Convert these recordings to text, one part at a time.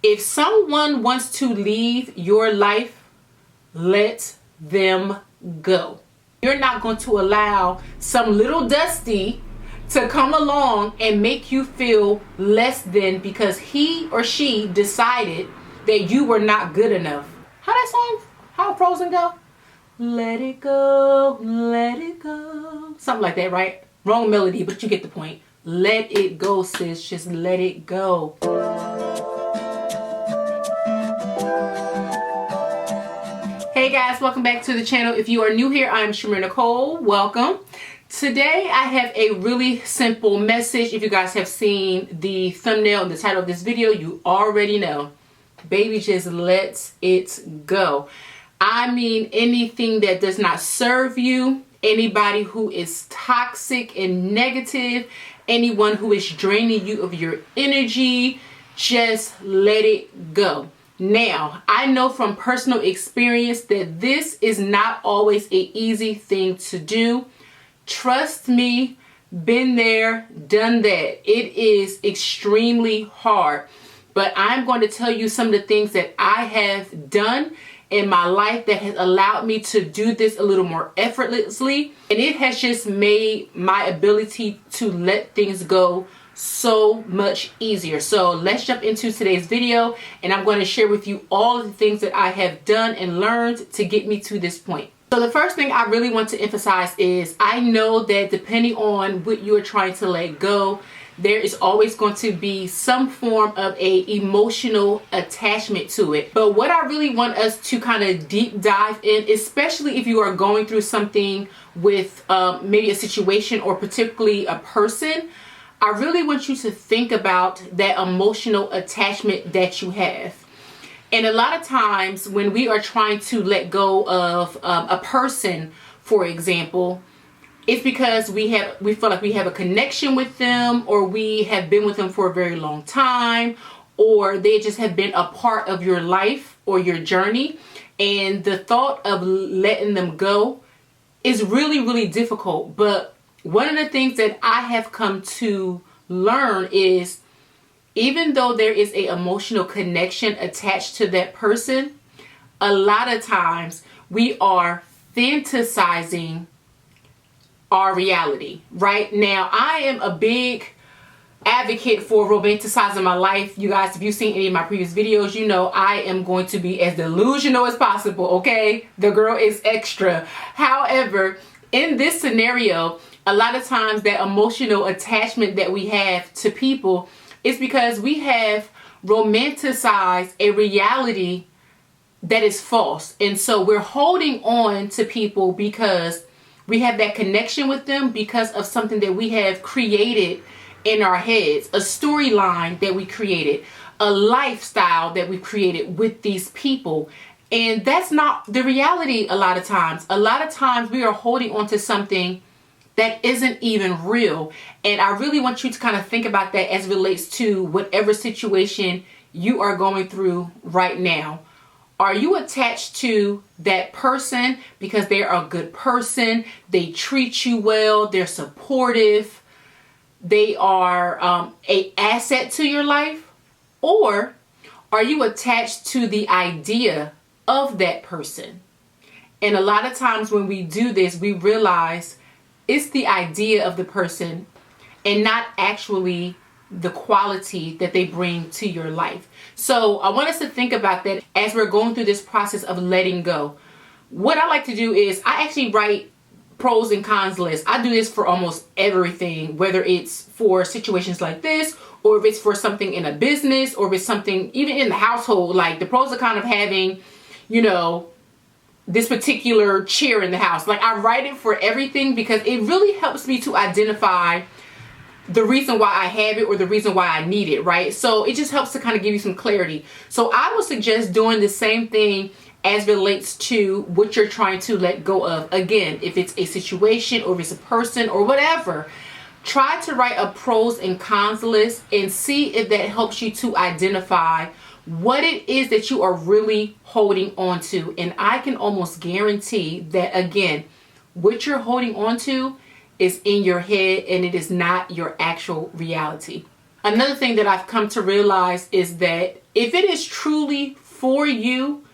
If someone wants to leave your life, let them go. You're not going to allow some little Dusty to come along and make you feel less than because he or she decided that you were not good enough. How that song, how Frozen go? Let it go, let it go. Something like that, right? Wrong melody, but you get the point. Let it go, sis. Just let it go. Hey guys, welcome back to the channel. If you are new here, I'm ChimereNicole. Welcome. Today I have a really simple message. If you guys have seen the thumbnail and the title of this video, you already know. Baby, just let it go. I mean, anything that does not serve you, anybody who is toxic and negative, anyone who is draining you of your energy, just let it go. Now, I know from personal experience that this is not always an easy thing to do. Trust me, been there, done that. It is extremely hard. But I'm going to tell you some of the things that I have done in my life that has allowed me to do this a little more effortlessly. And it has just made my ability to let things go so much easier. So let's jump into today's video, and I'm going to share with you all of the things that I have done and learned to get me to this point. So the first thing I really want to emphasize is I know that depending on what you are trying to let go, there is always going to be some form of a emotional attachment to it. But what I really want us to kind of deep dive in, especially if you are going through something with maybe a situation or particularly a person, I really want you to think about that emotional attachment that you have. And a lot of times when we are trying to let go of a person, for example, it's because we feel like we have a connection with them, or we have been with them for a very long time, or they just have been a part of your life or your journey. And the thought of letting them go is really, really difficult. But one of the things that I have come to learn is, even though there is an emotional connection attached to that person, a lot of times we are fantasizing our reality. Right now, I am a big advocate for romanticizing my life. You guys, if you've seen any of my previous videos, you know I am going to be as delusional as possible, okay? The girl is extra. However, in this scenario, a lot of times that emotional attachment that we have to people is because we have romanticized a reality that is false. And so we're holding on to people because we have that connection with them because of something that we have created in our heads, a storyline that we created, a lifestyle that we created with these people. And that's not the reality a lot of times. A lot of times we are holding on to something that isn't even real. And I really want you to kind of think about that as it relates to whatever situation you are going through right now. Are you attached to that person because they're a good person, they treat you well, they're supportive, they are an asset to your life? Or are you attached to the idea of that person? And a lot of times when we do this, we realize it's the idea of the person and not actually the quality that they bring to your life. So I want us to think about that as we're going through this process of letting go. What I like to do is I actually write pros and cons lists. I do this for almost everything, whether it's for situations like this, or if it's for something in a business, or if it's something even in the household, like the pros and cons of having, you know, this particular chair in the house. Like, I write it for everything because it really helps me to identify the reason why I have it or the reason why I need it, right? So it just helps to kind of give you some clarity. So I would suggest doing the same thing as relates to what you're trying to let go of. Again, if it's a situation or if it's a person or whatever, try to write a pros and cons list and see if that helps you to identify what it is that you are really holding on to. And I can almost guarantee that, again, what you're holding on to is in your head and it is not your actual reality. Another thing that I've come to realize is that if it is truly for you,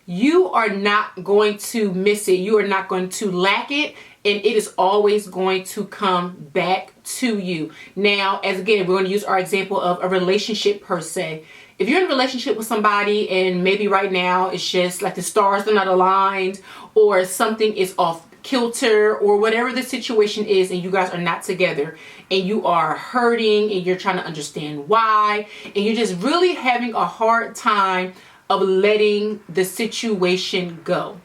you are not going to miss it. You are not going to lack it. And it is always going to come back to you. Now, as again, we're going to use our example of a relationship per se. If you're in a relationship with somebody and maybe right now it's just like the stars are not aligned, or something is off kilter, or whatever the situation is, and you guys are not together, and you are hurting and you're trying to understand why, and you're just really having a hard time of letting the situation go,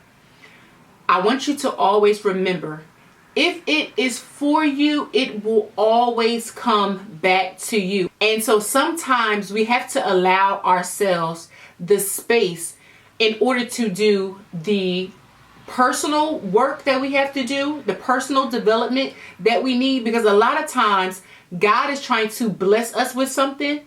I want you to always remember, if it is for you, it will always come back to you. And so sometimes we have to allow ourselves the space in order to do the personal work that we have to do, the personal development that we need, because a lot of times God is trying to bless us with something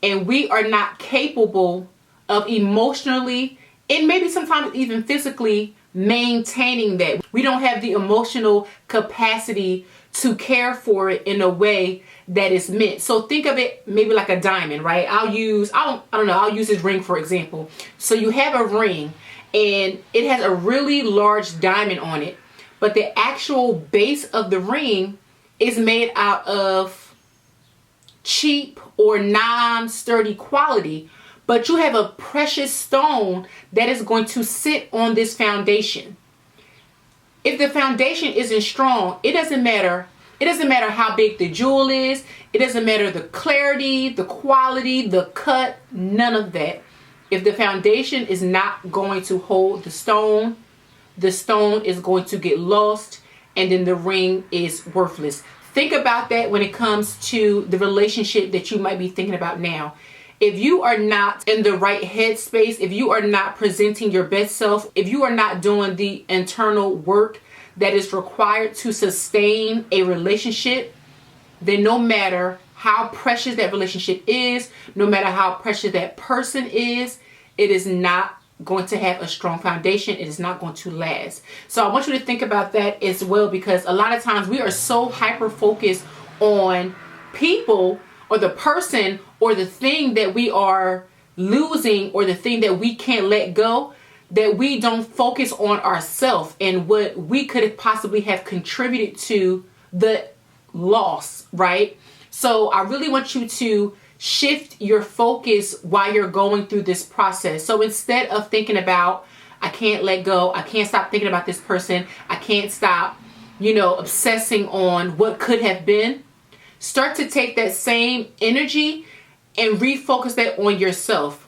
and we are not capable of emotionally and maybe sometimes even physically maintaining that. We don't have the emotional capacity to care for it in a way that is meant. So think of it maybe like a diamond, right? I'll use this ring for example. So you have a ring and it has a really large diamond on it, but the actual base of the ring is made out of cheap or non-sturdy quality. But you have a precious stone that is going to sit on this foundation. If the foundation isn't strong, it doesn't matter. It doesn't matter how big the jewel is. It doesn't matter the clarity, the quality, the cut, none of that. If the foundation is not going to hold the stone is going to get lost, and then the ring is worthless. Think about that when it comes to the relationship that you might be thinking about now. If you are not in the right headspace, if you are not presenting your best self, if you are not doing the internal work that is required to sustain a relationship, then no matter how precious that relationship is, no matter how precious that person is, it is not going to have a strong foundation. It is not going to last. So I want you to think about that as well, because a lot of times we are so hyper focused on people or the person or the thing that we are losing or the thing that we can't let go, that we don't focus on ourselves and what we could possibly have contributed to the loss, right? So I really want you to shift your focus while you're going through this process. So instead of thinking about, I can't let go, I can't stop thinking about this person, I can't stop, obsessing on what could have been, start to take that same energy and refocus that on yourself.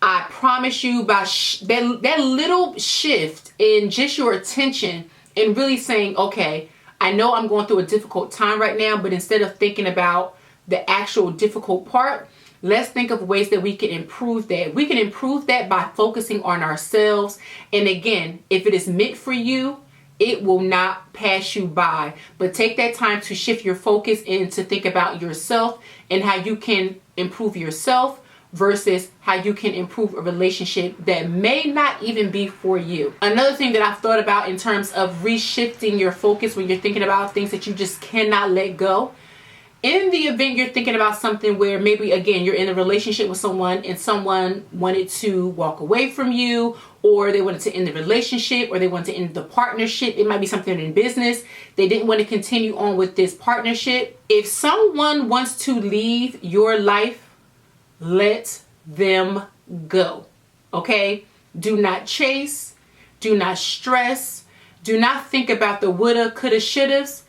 I promise you, by that little shift in just your attention and really saying, okay, I know I'm going through a difficult time right now, but instead of thinking about the actual difficult part, let's think of ways that we can improve that. We can improve that by focusing on ourselves. And again, if it is meant for you, it will not pass you by. But take that time to shift your focus and to think about yourself and how you can improve yourself versus how you can improve a relationship that may not even be for you. Another thing that I've thought about in terms of reshifting your focus when you're thinking about things that you just cannot let go. In the event you're thinking about something where maybe, again, you're in a relationship with someone and someone wanted to walk away from you, or they wanted to end the relationship, or they wanted to end the partnership. It might be something in business. They didn't want to continue on with this partnership. If someone wants to leave your life, let them go. Okay? Do not chase. Do not stress. Do not think about the woulda, coulda, shouldas.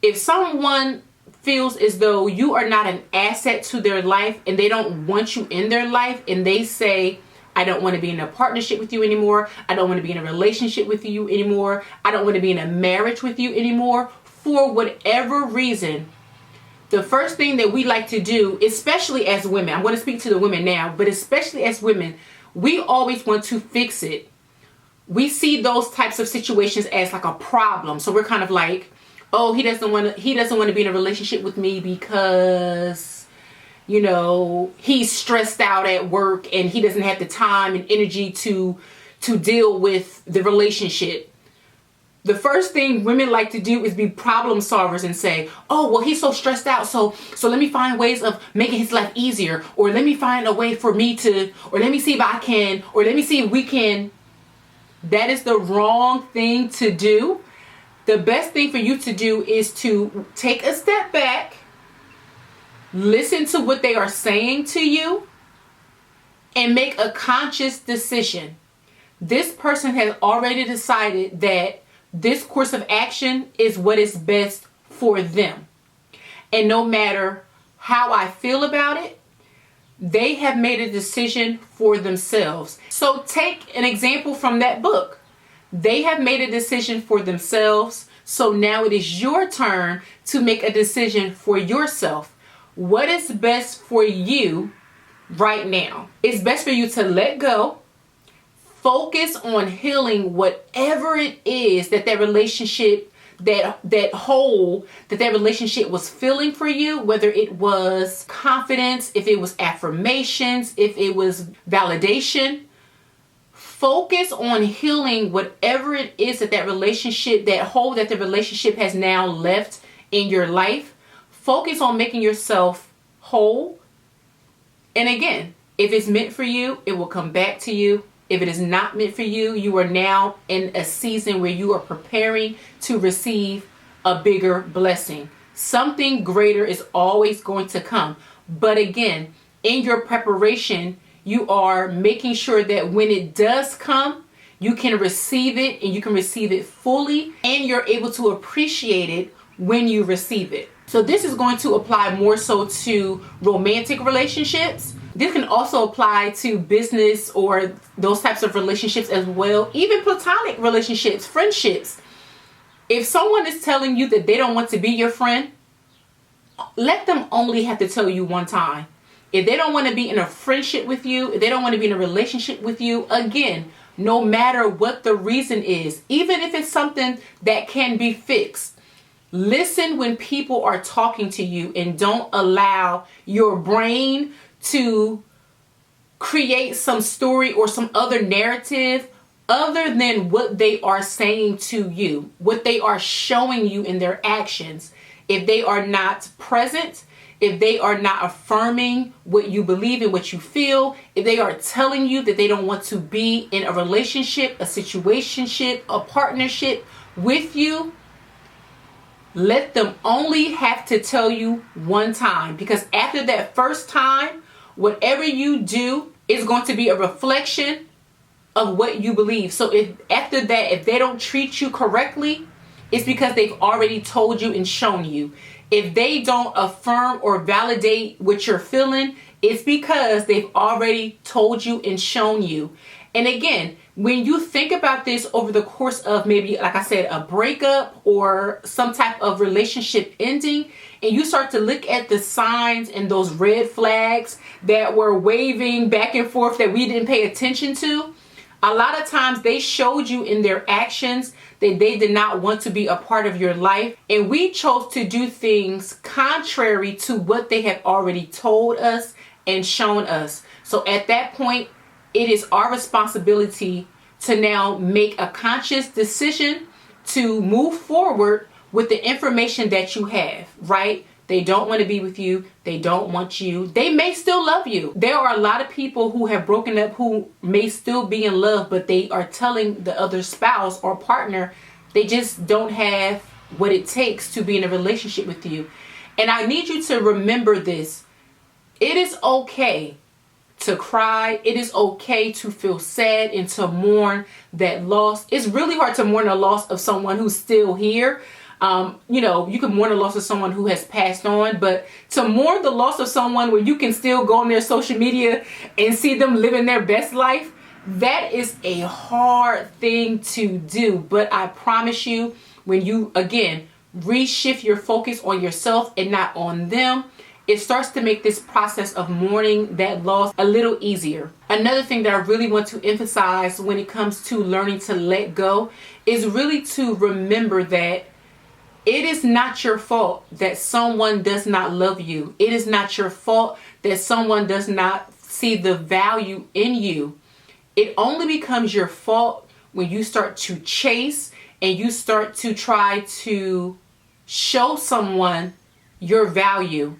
If someone feels as though you are not an asset to their life and they don't want you in their life, and they say, I don't want to be in a partnership with you anymore, I don't want to be in a relationship with you anymore, I don't want to be in a marriage with you anymore, for whatever reason, the first thing that we like to do, especially as women, I'm going to speak to the women now, but especially as women, we always want to fix it. We see those types of situations as like a problem. So we're kind of like, oh, he doesn't want to be in a relationship with me because, he's stressed out at work and he doesn't have the time and energy to deal with the relationship. The first thing women like to do is be problem solvers and say, oh, well, he's so stressed out. So let me find ways of making his life easier, or let me find a way for me to, or let me see if I can, or let me see if we can. That is the wrong thing to do. The best thing for you to do is to take a step back, listen to what they are saying to you, and make a conscious decision. This person has already decided that this course of action is what is best for them. And no matter how I feel about it, they have made a decision for themselves. So take an example from that book. They have made a decision for themselves. So now it is your turn to make a decision for yourself. What is best for you right now? It's best for you to let go. Focus on healing whatever it is that relationship, that hole that relationship was filling for you, whether it was confidence, if it was affirmations, if it was validation. Focus on healing whatever it is that relationship, that hole that the relationship has now left in your life. Focus on making yourself whole. And again, if it's meant for you, it will come back to you. If it is not meant for you, you are now in a season where you are preparing to receive a bigger blessing. Something greater is always going to come. But again, in your preparation, you are making sure that when it does come, you can receive it, and you can receive it fully, and you're able to appreciate it when you receive it. So this is going to apply more so to romantic relationships. This can also apply to business or those types of relationships as well. Even platonic relationships, friendships. If someone is telling you that they don't want to be your friend, let them only have to tell you one time. If they don't want to be in a friendship with you, if they don't want to be in a relationship with you, again, no matter what the reason is, even if it's something that can be fixed, listen when people are talking to you, and don't allow your brain to create some story or some other narrative other than what they are saying to you, what they are showing you in their actions. If they are not present, if they are not affirming what you believe and what you feel, if they are telling you that they don't want to be in a relationship, a situationship, a partnership with you, let them only have to tell you one time. Because after that first time, whatever you do is going to be a reflection of what you believe. So if after that, if they don't treat you correctly, it's because they've already told you and shown you. If they don't affirm or validate what you're feeling, it's because they've already told you and shown you. And again, when you think about this over the course of maybe, like I said, a breakup or some type of relationship ending, and you start to look at the signs and those red flags that were waving back and forth that we didn't pay attention to, a lot of times they showed you in their actions that they did not want to be a part of your life. And we chose to do things contrary to what they have already told us and shown us. So at that point, it is our responsibility to now make a conscious decision to move forward with the information that you have, right? They don't want to be with you. They don't want you. They may still love you. There are a lot of people who have broken up who may still be in love, but they are telling the other spouse or partner they just don't have what it takes to be in a relationship with you. And I need you to remember this. It is okay to cry. It is okay to feel sad and to mourn that loss. It's really hard to mourn the loss of someone who's still here. You can mourn the loss of someone who has passed on, but to mourn the loss of someone where you can still go on their social media and see them living their best life, that is a hard thing to do. But I promise you, when you, again, reshift your focus on yourself and not on them, it starts to make this process of mourning that loss a little easier. Another thing that I really want to emphasize when it comes to learning to let go is really to remember that it is not your fault that someone does not love you. It is not your fault that someone does not see the value in you. It only becomes your fault when you start to chase and you start to try to show someone your value.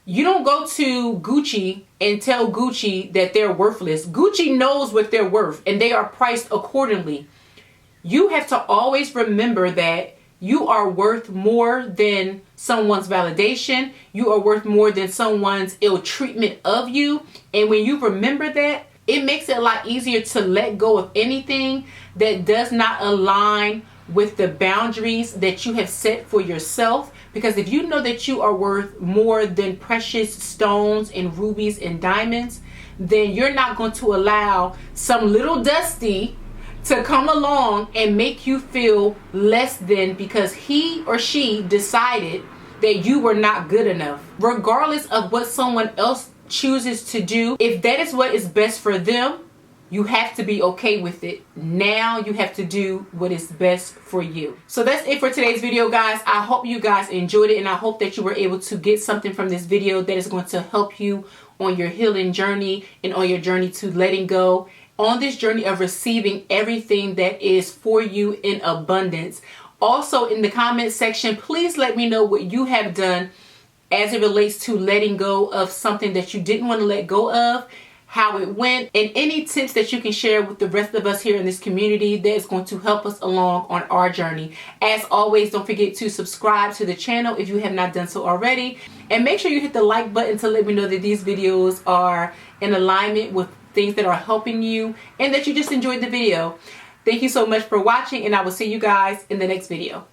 You don't go to Gucci and tell Gucci that they're worthless. Gucci knows what they're worth and they are priced accordingly. You have to always remember that you are worth more than someone's validation. You are worth more than someone's ill treatment of you. And when you remember that, it makes it a lot easier to let go of anything that does not align with the boundaries that you have set for yourself. Because if you know that you are worth more than precious stones and rubies and diamonds, then you're not going to allow some little dusty to come along and make you feel less than because he or she decided that you were not good enough. Regardless of what someone else chooses to do, if that is what is best for them, you have to be okay with it. Now you have to do what is best for you. So that's it for today's video, guys. I hope you guys enjoyed it, and I hope that you were able to get something from this video that is going to help you on your healing journey and on your journey to letting go, on this journey of receiving everything that is for you in abundance. Also, in the comment section, please let me know what you have done as it relates to letting go of something that you didn't want to let go of, how it went, and any tips that you can share with the rest of us here in this community that is going to help us along on our journey. As always, don't forget to subscribe to the channel if you have not done so already, and make sure you hit the like button to let me know that these videos are in alignment with things that are helping you and that you just enjoyed the video. Thank you so much for watching, and I will see you guys in the next video.